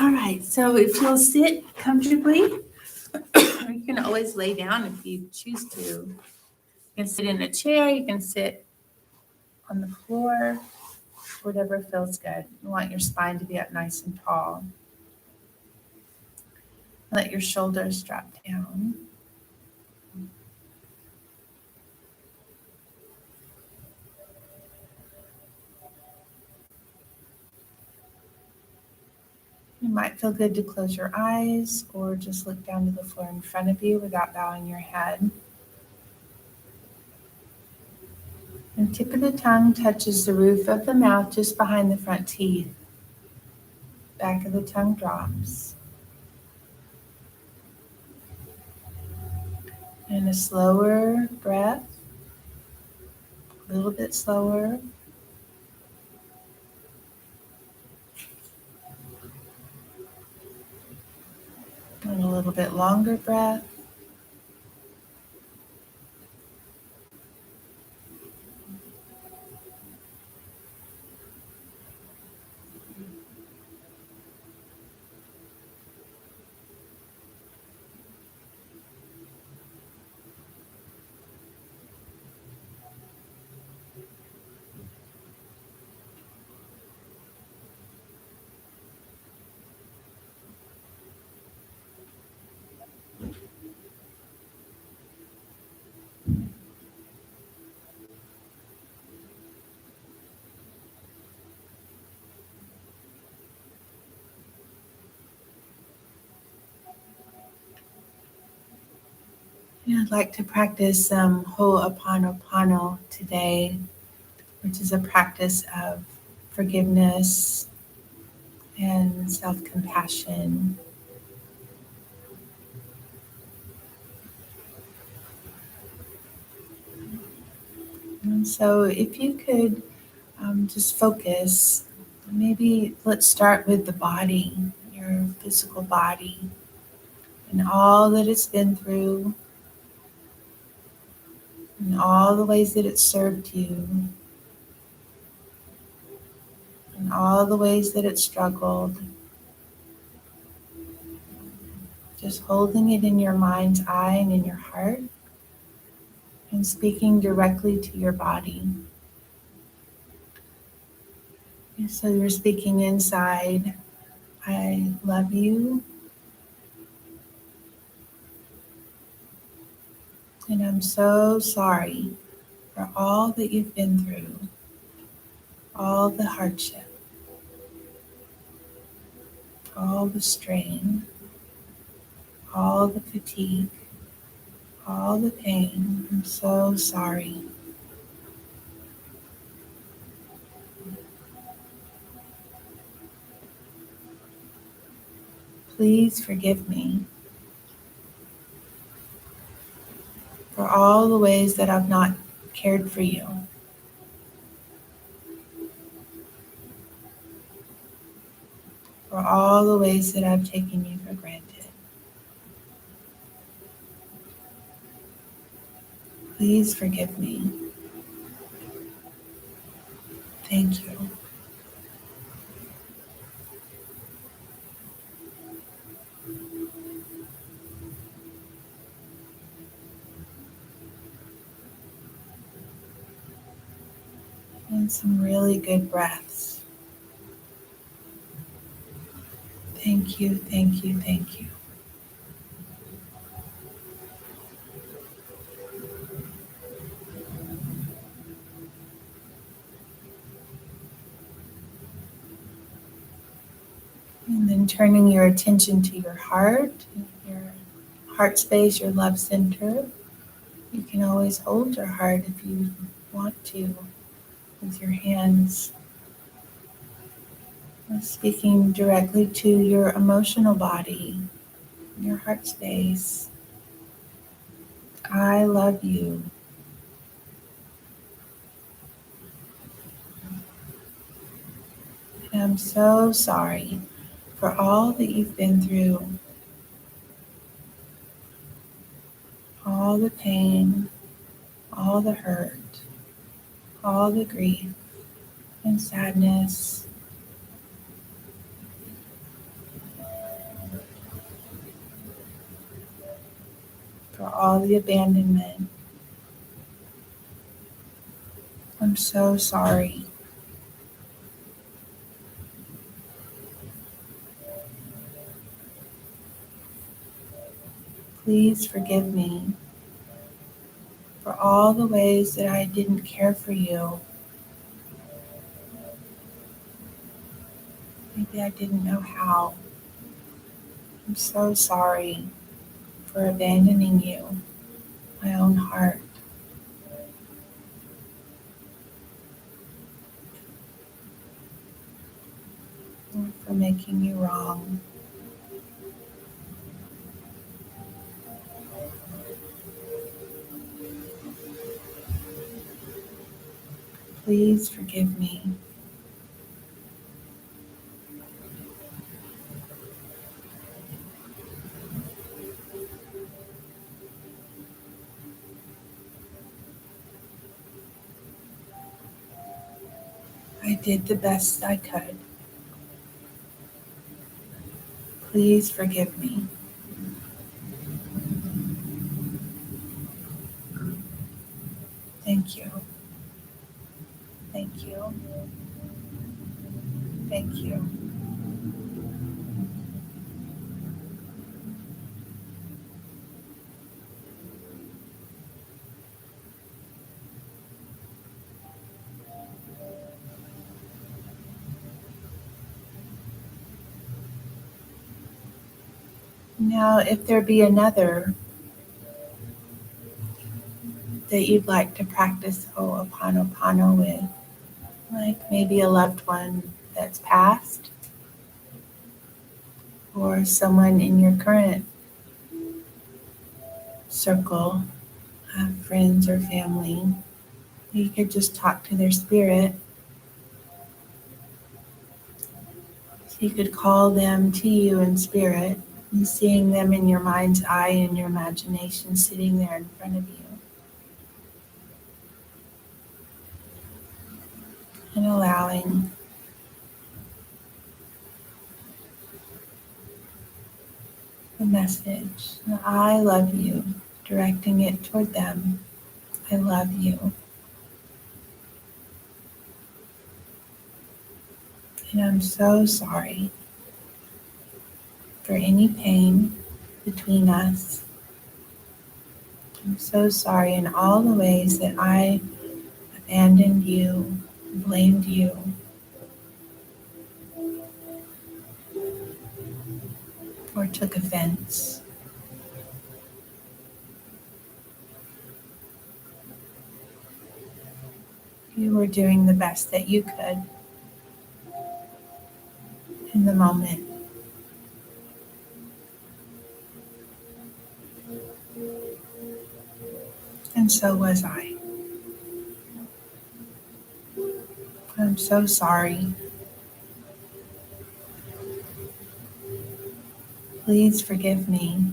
All right, so if you'll sit comfortably, you can always lay down if you choose to. You can sit in a chair, you can sit on the floor, whatever feels good. You want your spine to be up nice and tall. Let your shoulders drop down. It might feel good to close your eyes or just look down to the floor in front of you without bowing your head. And tip of the tongue touches the roof of the mouth just behind the front teeth. Back of the tongue drops. And a slower breath, a little bit slower. And a little bit longer breath. And I'd like to practice some Ho'oponopono today, which is a practice of forgiveness and self-compassion. And so if you could just focus, maybe let's start with the body, your physical body, and all that it's been through, and all the ways that it's served you, and all the ways that it's struggled. Just holding it in your mind's eye and in your heart, and speaking directly to your body. And so you're speaking inside, I love you, and I'm so sorry for all that you've been through, all the hardship, all the strain, all the fatigue, all the pain. I'm so sorry. Please forgive me for all the ways that I've not cared for you, for all the ways that I've taken you for granted. Please forgive me. Thank you. And some really good breaths. Thank you, thank you, thank you. And then turning your attention to your heart space, your love center. You can always hold your heart if you want to with your hands. Speaking directly to your emotional body, your heart space. I love you. And I'm so sorry for all that you've been through, all the pain, all the hurt, all the grief and sadness. all the abandonment. I'm so sorry. Please forgive me for all the ways that I didn't care for you. Maybe I didn't know how. I'm so sorry for abandoning you, my own heart, or for making you wrong. Please forgive me. I did the best I could. Please forgive me. Thank you. Thank you. Thank you. Now, if there be another that you'd like to practice Ho'oponopono with, like maybe a loved one that's passed, or someone in your current circle of friends or family, you could just talk to their spirit. So you could call them to you in spirit and seeing them in your mind's eye in your imagination sitting there in front of you. And allowing the message, I love you, directing it toward them. I love you. And I'm so sorry for any pain between us. I'm so sorry in all the ways that I abandoned you, blamed you, or took offense. You were doing the best that you could in the moment. And so was I. I'm so sorry. Please forgive me.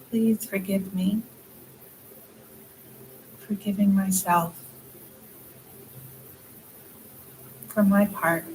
Please forgive me. Forgiving myself for my part.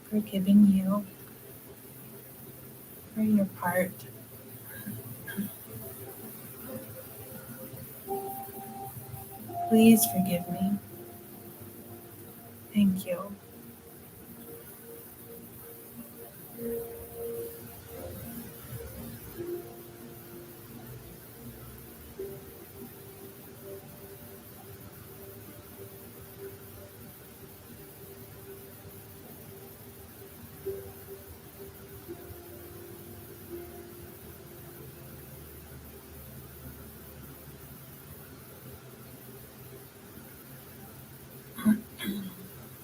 Forgiving you for your part. Please forgive me. Thank you.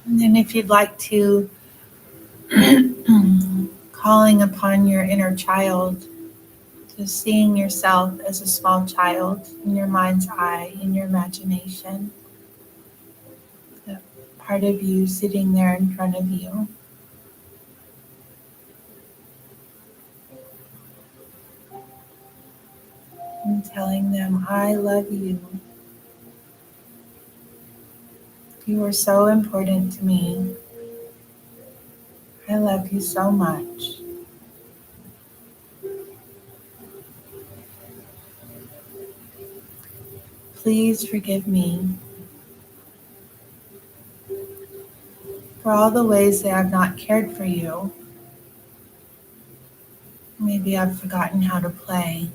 And then if you'd like to, calling upon your inner child, so seeing yourself as a small child in your mind's eye, in your imagination, the part of you sitting there in front of you. telling them, I love you. You are so important to me. I love you so much. Please forgive me for all the ways that I've not cared for you. Maybe I've forgotten how to play.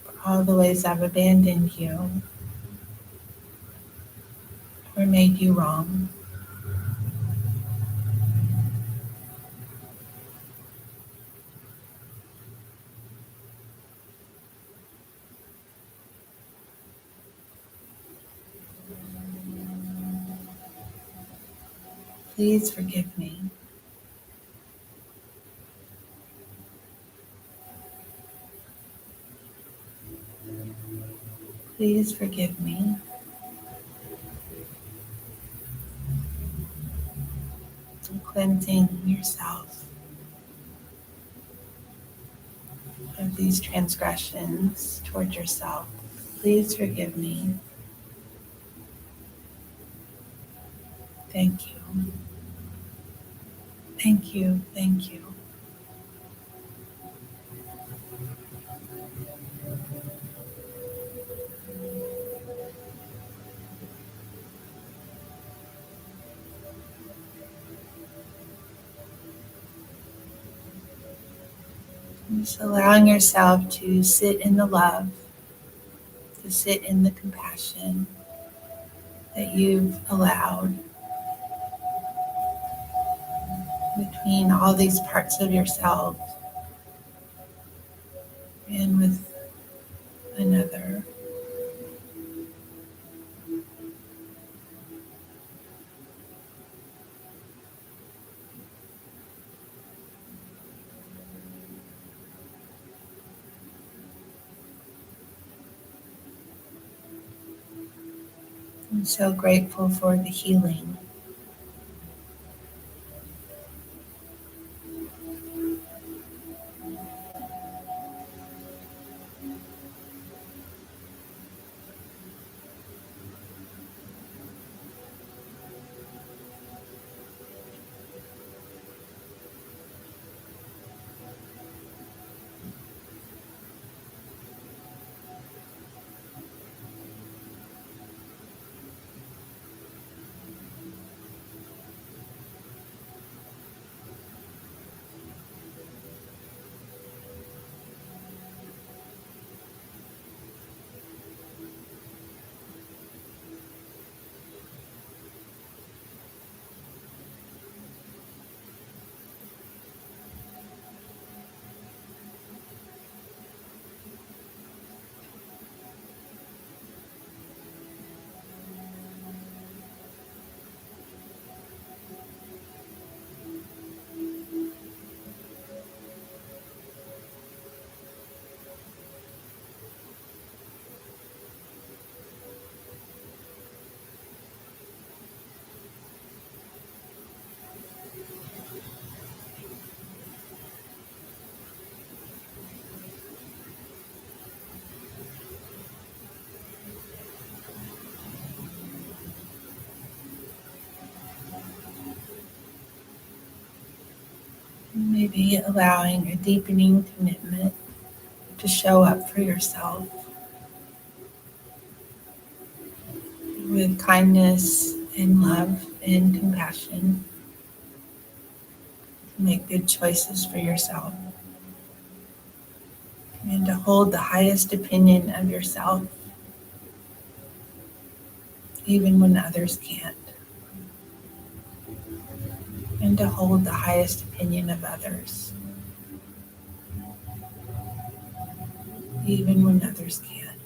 For all the ways I've abandoned you or made you wrong. Please forgive me. Please forgive me. For cleansing yourself of these transgressions toward yourself. Please forgive me. Thank you. Thank you. Thank you. Just allowing yourself to sit in the love, to sit in the compassion that you've allowed between all these parts of yourself and with another. I'm so grateful for the healing. Maybe allowing a deepening commitment to show up for yourself with kindness and love and compassion. To make good choices for yourself and to hold the highest opinion of yourself even when others can't, and to hold the highest opinion of others even when others can't.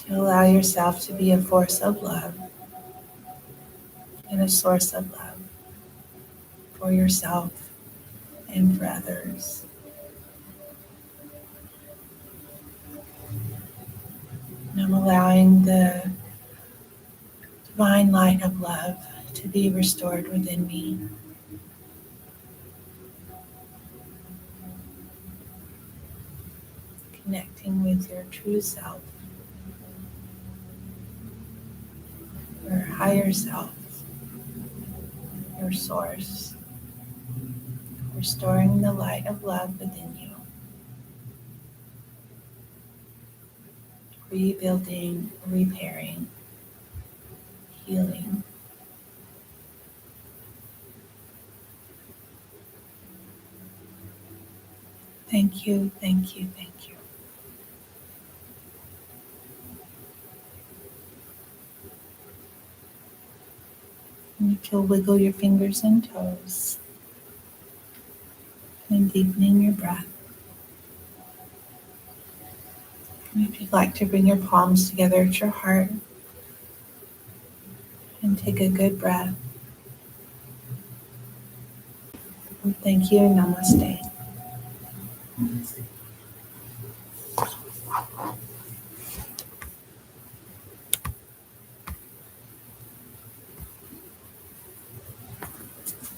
To allow yourself to be a force of love and a source of love for yourself and for others. And I'm allowing the divine light of love to be restored within me. Connecting with your true self, your higher self, your source, restoring the light of love within you, rebuilding, repairing, healing. Thank you, thank you, thank you. And if you'll wiggle your fingers and toes and deepening your breath. And if you'd like to bring your palms together at your heart and take a good breath. And thank you, namaste.